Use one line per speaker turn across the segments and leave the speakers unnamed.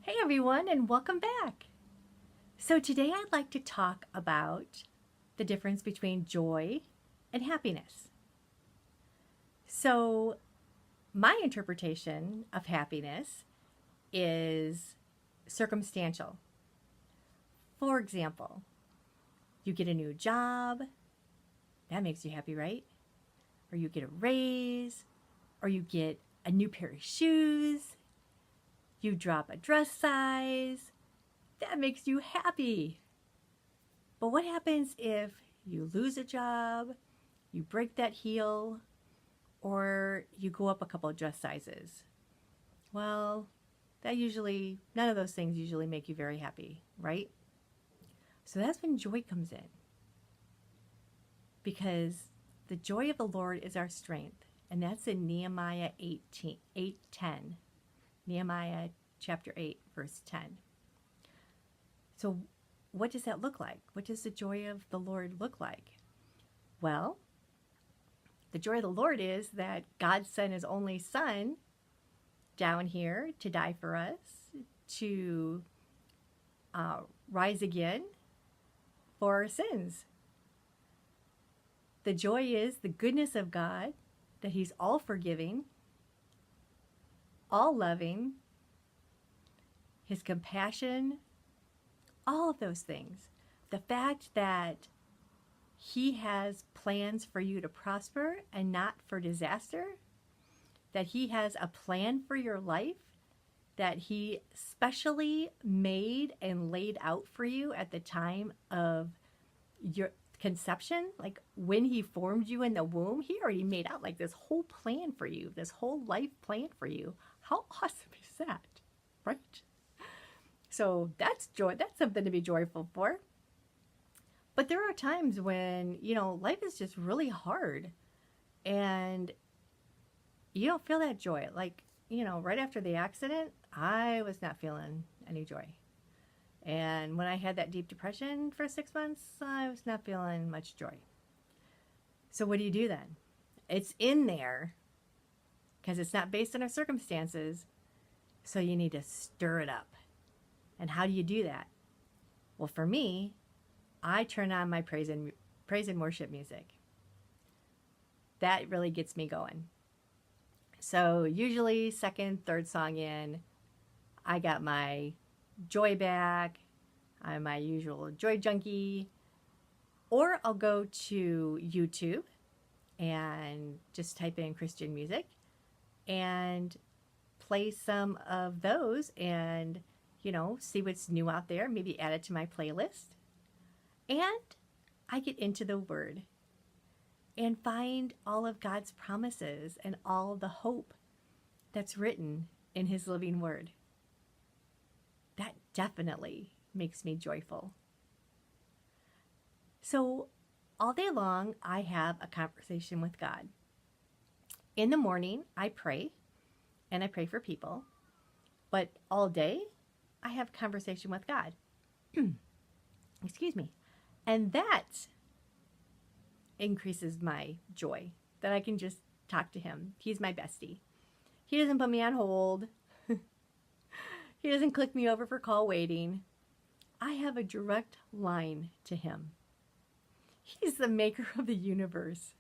Hey everyone, and welcome back. So today I'd like to talk about the difference between joy and happiness. So my interpretation of happiness is circumstantial. For example, you get a new job, that makes you happy, right? Or you get a raise, or you get a new pair of shoes, you drop a dress size, that makes you happy. But what happens if you lose a job, you break that heel, or you go up a couple of dress sizes? Well, none of those things usually make you very happy, right? So that's when joy comes in. Because the joy of the Lord is our strength. And that's in Nehemiah 8:10. Nehemiah chapter 8, verse 10. So what does that look like? What does the joy of the Lord look like? Well, the joy of the Lord is that God sent his only son down here to die for us, to rise again for our sins. The joy is the goodness of God, that he's all forgiving, all loving, his compassion, all of those things. The fact that he has plans for you to prosper and not for disaster, that he has a plan for your life, that he specially made and laid out for you at the time of your conception. Like when he formed you in the womb, he already made out like this whole plan for you, this whole life plan for you. How awesome is that, right? So that's joy. That's something to be joyful for. But there are times when, life is just really hard and you don't feel that joy. Like, right after the accident, I was not feeling any joy. And when I had that deep depression for 6 months, I was not feeling much joy. So what do you do then? It's in there because it's not based on our circumstances. So you need to stir it up. And how do you do that? Well, for me, I turn on my praise and worship music. That really gets me going. So usually second, third song in, I got my joy back. I'm my usual joy junkie. Or I'll go to YouTube and just type in Christian music and play some of those and, see what's new out there. Maybe add it to my playlist. And I get into the Word and find all of God's promises and all the hope that's written in his living Word. That definitely makes me joyful. So all day long, I have a conversation with God. In the morning, I pray, and I pray for people. But all day, I have conversation with God. Excuse me. And that increases my joy, that I can just talk to him. He's my bestie. He doesn't put me on hold. He doesn't click me over for call waiting. I have a direct line to him. He's the maker of the universe.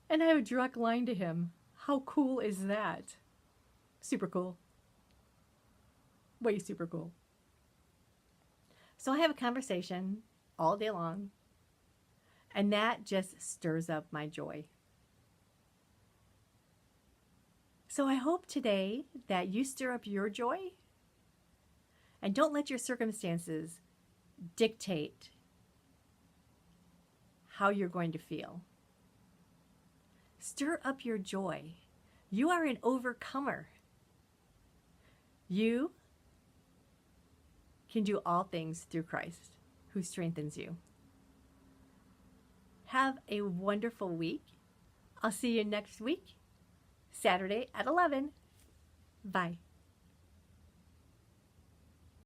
And I have a direct line to him. How cool is that? Super cool. Way super cool. So I have a conversation all day long, and that just stirs up my joy. So I hope today that you stir up your joy and don't let your circumstances dictate how you're going to feel. Stir up your joy. You are an overcomer. You can do all things through Christ who strengthens you. Have a wonderful week. I'll see you next week, Saturday at 11. Bye.